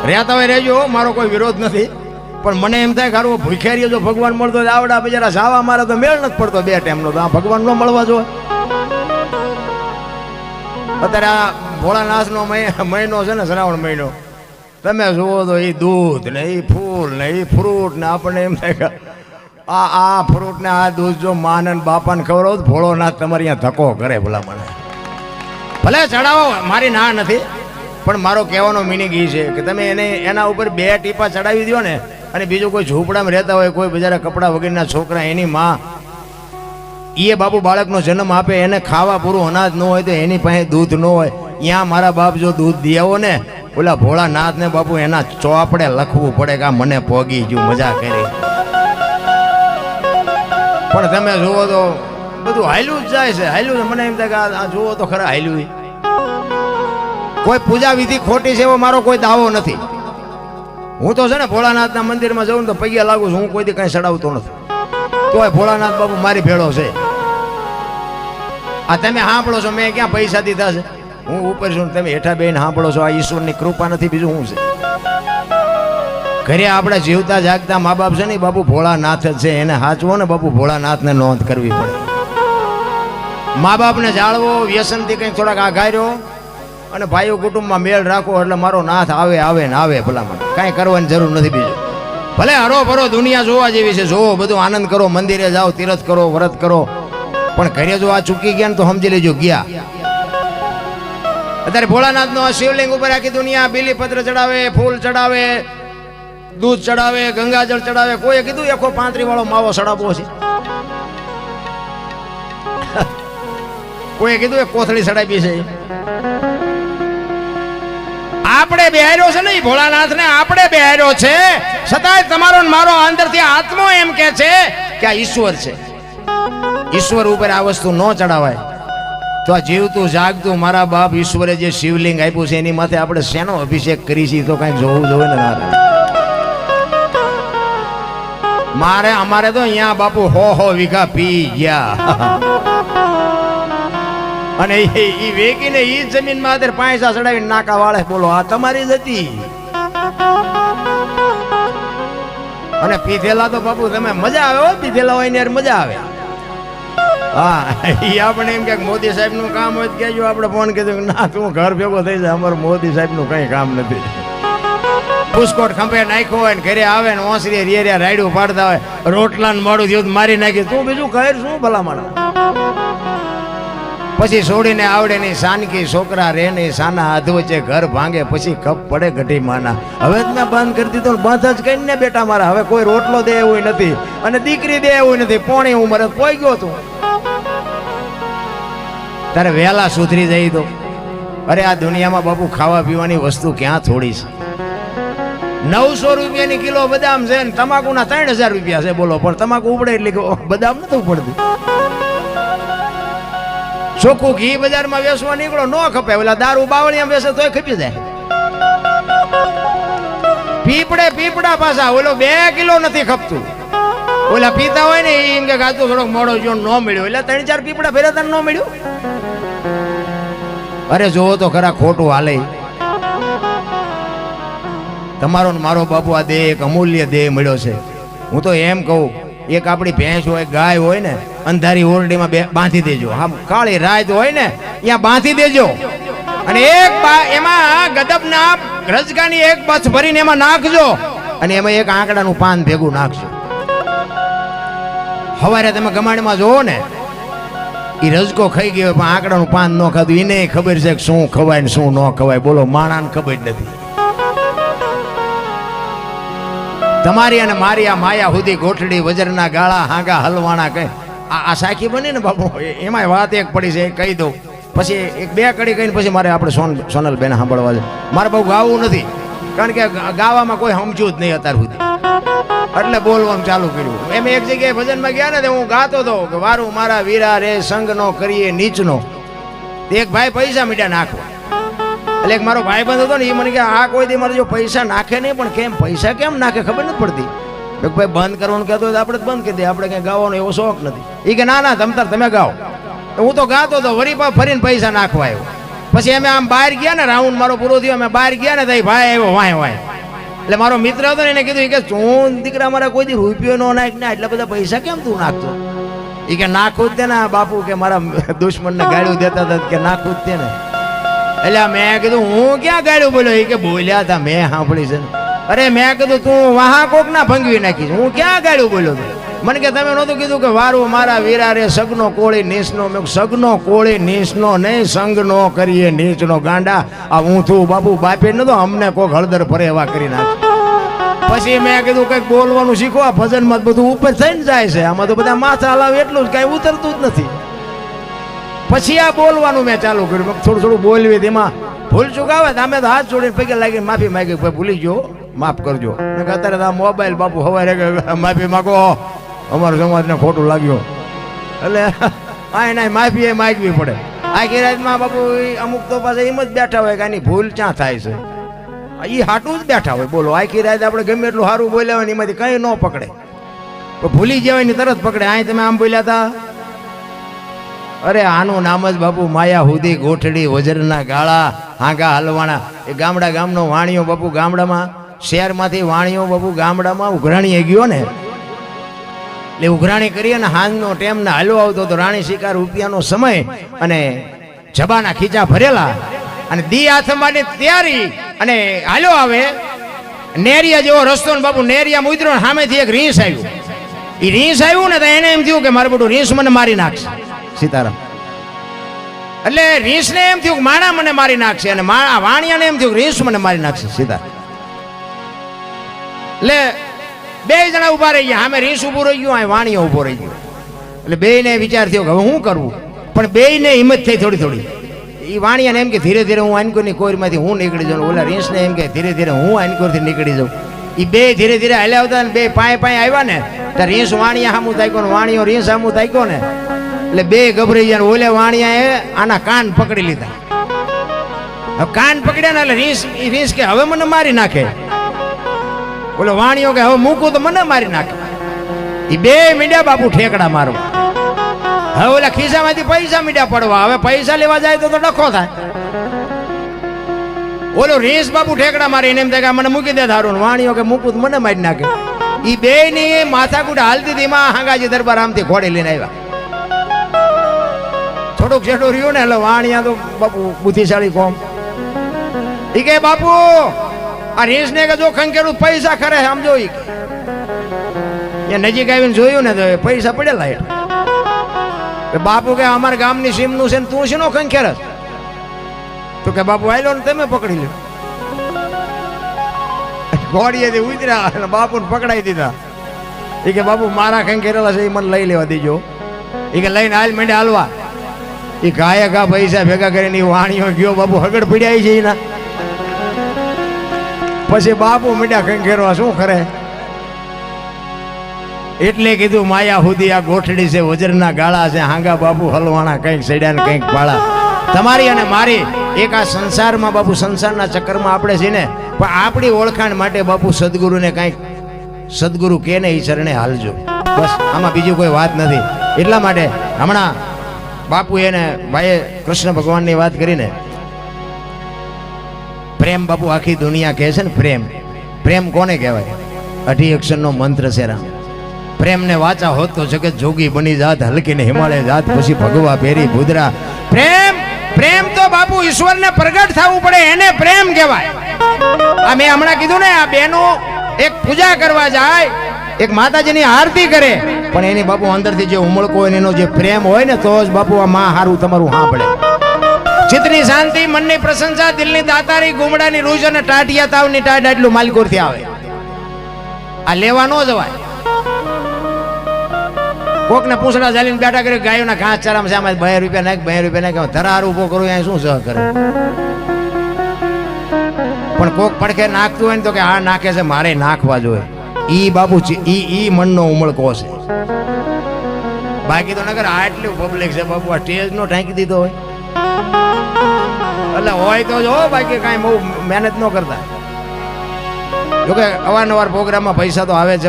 રહેતા હોય રહેજો, મારો કોઈ વિરોધ નથી, પણ મને એમ થાય કે ભૂખ્યારીઓ જો ભગવાન મળતો આવડા બિચારા સાવા મારે તો મેળ નથી પડતો 2 ટાઈમનો, તો આ ભગવાન ન મળવા જોઈએ. અત્યારે આ ભોળાનાથનો મહિનો છે ને, શ્રાવણ મહિનો, તમે જુઓ તો એ દૂધ ને એ ફૂલ ને એ ફ્રૂટ ને આપણને એમ થાય કે આ ફ્રૂટ ને આ દૂધ જો માને બાપાને ખવડાવો તો ભોળોનાથ તમારે અહીંયા ધક્કો કરે. ભલા મને ભલે ચડાવો, મારી ના નથી, પણ મારો કહેવાનો મિનિંગ એ છે કે તમે એને એના ઉપર 2 ટીપા ચડાવી દો ને, અને બીજું કોઈ ઝૂંપડામાં રહેતા હોય, કોઈ બજારા કપડા વગરના છોકરા, એની માં એ બાપુ બાળકનો જન્મ આપે, એને ખાવા પૂરું અનાજ ન હોય તો એની પાસે દૂધ ન હોય, ત્યાં મારા બાપ જો દૂધ દિયાવો ને, ઓલા ભોળાનાથ ને બાપુ એના ચોપડે લખવું પડે કે મને પોગી ગયું, મજા કરી. પણ તમે જુઓ તો બધું હાલ્યું જ જાય છે, હાલ્યું છે. મને એમ થાય કે આ જુઓ તો ખરા હાલ્યું. કોઈ પૂજા વિધિ ખોટી છે એવો મારો કોઈ દાવો નથી. હું તો છે ને ભોળાનાથના મંદિરમાં જાઉં ને તો પૈયા લાગુ છું, હું કોઈ દી કઈ ચડાવતો નથી, તોય ભોળાનાથ બાપુ મારી ભેળો છે. આ તમે સાંભળો છો, મેં ક્યાં પૈસા દીધા છે? હું ઉપર છું, તમે હેઠા બેન સાંભળો છો. આ ઈશ્વરની કૃપા નથી, બીજું શું છે? ઘરે આપણે જીવતા જાગતા મા બાપ છે ને બાપુ ભોળાનાથ જ છે, એને સાચવો ને બાપુ ભોળાનાથને નોંધ કરવી પડે. મા બાપને જાળવો, વ્યસનથી કંઈક થોડાક આઘાર્યો, અને ભાઈઓ કુટુંબમાં મેળ રાખો, એટલે મારો નાથ આવે આવે ને આવે. ભલામણ કાંઈ કરવાની જરૂર નથી. બીજું ભલે હરો ભરો દુનિયા જોવા જેવી છે, જોવો, બધું આનંદ કરો, મંદિરે જાઓ, તીરથ કરો, વ્રત કરો, પણ ઘરે જો આ ચૂકી ગયા ને તો સમજી લેજો ગયા. અત્યારે ભોળાનાથનો આ શિવલિંગ ઉપર આખી દુનિયા બીલીપત્ર ચડાવે, ફૂલ ચડાવે, દૂધ ચડાવે, ગંગાજળ ચડાવે. કોઈએ કીધું 135 વાળો માવો ચડાવવો છે? કોઈએ કીધું એક કોથળી ચડાવી છે? આપણે બેહાર્યો છે ને ભોળાનાથ ને, આપણે બેહાર્યો છે, છતાંય તમારો મારો અંદરથી આત્મો એમ કે છે કે આ ઈશ્વર છે. ઈશ્વર ઉપર આ વસ્તુ ન ચડાવાય. તો આ જીવતું જાગતું મારા બાપ ઈશ્વરે જે શિવલિંગ આપ્યું છે એની માથે આપણે શેનો અભિષેક કરી છે તો કઈક જોવું જોઈએ ને. અમારે તો અહીંયા બાપુ 100 વીઘા પી ગયા, અને એ વેગીને એ જમીનમાં અત્યારે પૈસા ચડાવીને નાકા વાળે. બોલો આ તમારી જ હતી? અને પીધેલા તો બાપુ તમે મજા આવે હો, પીધેલા હોય ને યાર મજા આવે. હા, એ આપણે એમ કે મોદી સાહેબ નું કામ હોય કેજો, આપણે ફોન કીધું ના તું ઘર ભેગો થઈ જાય, અમારું મોદી સાહેબ નું કઈ કામ નથી. પુષ્કોટ ખંભે નાખ્યો હોય ને ઘરે આવે ને ઓસરી રેરિયા રાયડું પાડતા હોય, રોટલા ને મોડું થયું મારી નાખી, તું બીજું કહે શું ભલામણ? પછી છોડીને આવડે નહીં સાનકી, છોકરા રે નહીં સાના, હાથ વચ્ચે ઘર ભાંગે, પછી કપ પડે ગઢી માના. હવે જ મેં બંધ કરી દીધો, બંધ જ કરીને બેટા મારા. હવે કોઈ રોટલો દે એવું નથી, અને દીકરી દે એવું નથી. પોણી ઉંમરે પોઈ ગયો તું, તારે વહેલા સુધરી જઈ તો. અરે આ દુનિયામાં બાપુ ખાવા પીવાની વસ્તુ ક્યાં થોડી છે? 900 રૂપિયાની કિલો બદામ છે ને તમાકુના 3000 રૂપિયા છે. બોલો, પણ તમાકુ ઉપડે એટલે બદામ નથી ઉપડતી. ચોખ્ખું ઘી બજારમાં વેચવા નીકળો ન ખપે, ઓલા દારૂ બાવળિયા વેચે તોય ખપી જાય. પીપડા પાછા ઓલો 2 કિલો નથી ખપતું. ઓલા પીતા હોય ને એમ કે ગાતું થોડોક મોડો જો ન મળ્યો, એટલે 3-4 પીપડા ફેરા તને ન મળ્યું. અરે જોવો તો ખરા ખોટું હાલે. તમારો ને મારો બાપુ આ દેહ એક અમૂલ્ય દેહ મળ્યો છે. હું તો એમ કહું, એક આપણી ભેંસ હોય, ગાય હોય ને, અંધારી ઓરડીમાં બાંધી દેજો. હા, કાળી રાત હોય ને ત્યાં બાંધી દેજો, અને એમાં ગદબના રજગાની એક બસ ભરીને એમાં નાખજો, અને એમાં એક આંકડાનું પાન ભેગું નાખજો. સવારે તમે ગમાણીમાં જોવો ને, એ રજકો ખાઈ ગયો પણ આંકડાનું પાન ન ખાધું, એને ખબર છે કે શું ખવાય ને શું ન ખવાય. બોલો, માણાને ખબર નથી. તમારી અને મારી આ માયા સુધી ગોઠડી, વજરના ગાળા, હાંગા હલવાણા કઈ આ સાખી બની ને બાપુ, એમાં વાત એક પડી છે, કહી દઉં. પછી 2 કડી કહીને પછી મારે આપણે સોનલ બેન સાંભળવા છે. મારે બહુ ગાવું નથી, કારણ કે ગાવામાં કોઈ સમજ્યું જ નહીં અત્યાર સુધી, એટલે બોલવાનું ચાલુ કર્યું. એમ એક જગ્યાએ ભજનમાં ગયા ને, હું ગાતો હતો કે વારું મારા વીરા રે સંગ નો કરીએ નીચનો. એક ભાઈ પૈસા મીઠા નાખવા, એટલે એક મારો ભાઈ બંધ હતો ને, એ મને કે આ કોઈ દી મારે જો પૈસા નાખે નહીં, પણ કેમ પૈસા કેમ નાખે ખબર નથી પડતી. ભાઈ બંધ કરવાનું કહેતો હોય તો આપણે બંધ કરી દઈએ, આપણે કઈ ગાવાનો એવો શોખ નથી. એ કે ના તમે ગાઓ. હું તો ગાતો હતો, વળી ફરીને પૈસા નાખવા આવ્યો. પછી અમે આમ બહાર ગયા ને, રાઉન્ડ મારો પૂરો થયો, અમે બહાર ગયા ને, તો ભાઈ આવ્યો વાય એટલે મારો મિત્ર હતો ને એને કીધું કે તું દીકરા મારા કોઈ દી રૂપિયો નો નાખ ને એટલા બધા પૈસા કેમ તું નાખતો? એ કે નાખું જ તે ને બાપુ કે મારા દુશ્મનને ગાળ્યું દેતા હતા કે નાખું જ તે ને. એટલે મેં કીધું હું ક્યાં ગાળ્યું બોલ્યો? એ કે બોલ્યા હતા મેં સાંભળી છે. અરે મેં કીધું તું વહા કોક ના ભંગવી નાખીશ, હું ક્યાં ગાળ્યું બોલ્યો તો? મને કે તમે નહોતું કીધું કે વારું મારા વીરા રે સગનો કોળી નીચનો. મેં સગનો કોળી નીચનો નહીં, સંગનો કરીએ નીચનો ગાંડા. આ હું થયું બાપુ બાપે નતો અમને કોક હળદર ભરે એવા કરી નાખ. પછી મેં કીધું કંઈક બોલવાનું શીખો, આ ભજનમાં બધું ઉપર થઈને જાય છે, આમાં તો બધા માથા હલાવે એટલું જ, કાંઈ ઉતરતું જ નથી. પછી આ બોલવાનું મેં ચાલુ કર્યું, થોડું થોડું બોલવી. તેમાં ભૂલ ચૂક આવે તો અમે તો હાથ જોડીને પગે લાગીને માફી માંગી, ભાઈ ભૂલી ગયો માફ કરજો. અત્યારે આ મોબાઈલ બાપુ હવારે માફી માગો, અમારા સમાજને ખોટું લાગ્યું એટલે આ ના માફી એ માગવી પડે. આખી રાતમાં બાપુ અમુક તો પાસે એમ જ બેઠા હોય કે આની ભૂલ ક્યાં થાય છે, એ હાટું જ બેઠા હોય. બોલો આખી રાત આપણે ગમે એટલું સારું બોલ્યા હોય ને એમાંથી કંઈ ન પકડે, તો ભૂલી જવાય ને તરત પકડે. અહીં તમે આમ બોલ્યા હતા, અરે આનું નામ જ બાપુ માયા હુદી ગોઠડી વજરના ગાળા હાંગા હલવાણા. એ ગામડા ગામનો વાણિયો બાપુ ગામડામાં, શહેરમાંથી વાણિયો બાપુ ગામડામાં ઉઘરાણીએ ગયો ને, એટલે ઉઘરાણી કરી અને હાંજનો ટેમ ને હાલો આવતો તો રાણી શિકાર રૂપિયાનો સમય અને જબાના ખીચા ભરેલા અને દી આથમવાની તૈયારી અને હાલો આવે નેરિયા જેવો રસ્તો ને બાપુ નેરિયા મુદ્રો સામેથી એક રીંસ આવ્યું. એ રીંસ આવ્યું ને તો એને એમ થયું કે મારું બધું રીંસ મને મારી નાખશે. સીતારામ. એટલે રીંસને એમ થયું કે માણા મને મારી નાખશે અને વાણિયાને એમ થયું કે રીંસ મને મારી નાખશે. સીતારામ. એટલે બે જણા ઉભા રહી ગયા, આમે રીંસ ઉભું રહી ગયું, વાણિયો ઉભો રહી ગયો. એટલે બે ને વિચાર થયો કે હવે શું કરવું, પણ બે ને હિંમત થઈ થોડી થોડી. એ વાણિયાને એમ કે ધીરે ધીરે હું આનકોરની કોરમાંથી હું નીકળી જાઉં, ઓલા રીંસને એમ કે ધીરે ધીરે હું આનકોરથી નીકળી જાઉં. એ બે ધીરે ધીરે હાલ્યા આવતા ને બે પાય પાય આવ્યા ને તો રીંસ વાણિયા સામું તાક્યો ને વાણિયો રીંસ સામું તાક્યો ને એટલે બે ગભરાઈ ગયા. ઓલે વાણિયાએ આના કાન પકડી લીધા. હવે કાન પકડ્યા ને એટલે રીંસ કે હવે મને મારી નાખે. ઓલો વાણિયો કે હવે મૂકું તો મને મારી નાખે. એ બે મીડિયા બાપુ ઠેકડા મારવા. હવે ઓલા ખિસ્સામાંથી પૈસા મીડિયા પડવા. હવે પૈસા લેવા જાય તો ડખો થાય. ઓલો રીંસ બાપુ ઠેકડા મારે એને એમ થાય કે મને મૂકી દે ધારું. વાણિયો કે મૂકું તો મને મારી નાખે. એ બે ની માથાકૂટ હાલતી હતી. એમાં હાંગાજી દરબાર આમથી ઘોડી લઈને આવ્યા. થોડુંક જેટલું રહ્યું ને એટલે વાણિયા તો બાપુ બુદ્ધિશાળી કોમ. એ કે બાપુ આ રીંસ ને જો ખંખેરું પૈસા ખરે સમજો. એ નજીક આવીને જોયું ને તો પૈસા પડેલા. બાપુ કે અમારા ગામની સીમનું છે ને તું શેનો ખંખેરસ? તો કે બાપુ આયલો ને તમે પકડી લો. ઘોડીએથી ઉતર્યા અને બાપુને પકડાઈ દીધા. એ કે બાપુ મારા ખંખેરેલા છે એ મને લઈ લેવા દેજો. એ કે લઈને હાલ માંડે હાલવા. એ ગાયા ગા પૈસા ભેગા કરીને વાણીઓ ગયો. બાપુ હગડ પીડ્યા છે એના. પછી બાપુ મીડા ખંખેરવા શું કરે. એટલે કીધું માયા હુદી આ ગોઠડી છે વજરના ગાળા છે હાંગા બાપુ હલવાણા કંઈક સડ્યા ને કંઈક પાળા. તમારી અને મારી એક આ સંસારમાં બાપુ સંસારના ચક્કરમાં આપણે છીએ ને, પણ આપણી ઓળખાણ માટે બાપુ સદગુરુને કંઈક સદગુરુ કે ને એ ચરણે હાલજો. બસ આમાં બીજું કોઈ વાત નથી. એટલા માટે હમણાં બાપુ એને ભાઈએ કૃષ્ણ ભગવાનની વાત કરીને પ્રેમ બાપુ આખી દુનિયા કહે છે ને પ્રેમ. પ્રેમ કોને કહેવાય? 18 અક્ષરનો મંત્ર છે રામ. પ્રેમને વાચા હોત તો જગત જોગી બની જાત, હલકીને હિમાલય જાત, પછી ભગવા પેરી ભૂદરા. પ્રેમ પ્રેમ તો બાપુ ઈશ્વરને પ્રગટ થવું પડે, એને પ્રેમ કહેવાય. આ મેં હમણાં કીધું ને, આ બેનો એક પૂજા કરવા જાય, એક માતાજીની આરતી કરે, પણ એની બાપુ અંદરથી જે ઉમળકો હોય એનો જે પ્રેમ હોય ને તો જ બાપુ આ માં હારું તમારું સાંભળે. ચિત્તની શાંતિ, મનની પ્રશંસા, દિલની દાતારી, ગુમડાની રૂજ અને ટાટિયા તાવની ટાટ આટલું માલકોરથી આવે. આ લેવા ન જવાય. કોક ને પૂછડા ચાલીને બેઠા કરે ગાયોના ઘાસ ચારામાં સામે 2 રૂપિયા નાખ 2 રૂપિયા નાખ ધરાર ઉભો કરું અહીંયા શું સહ કરે. પણ કોક પડખે નાખતું હોય ને તો કે આ નાખે છે મારે નાખવા જોઈએ. ઈ બાપુ ઈ મનનો ઉમળકો છે. બાકી તો નગર આટલું પબ્લિક છે બાપુ, આ સ્ટેજ નો ઢાંકી દીધો હોય એટલે હોય તો જો, બાકી કાંઈ બહુ મહેનત ન કરતા. જોકે અવારનવાર પ્રોગ્રામમાં પૈસા તો આવે છે.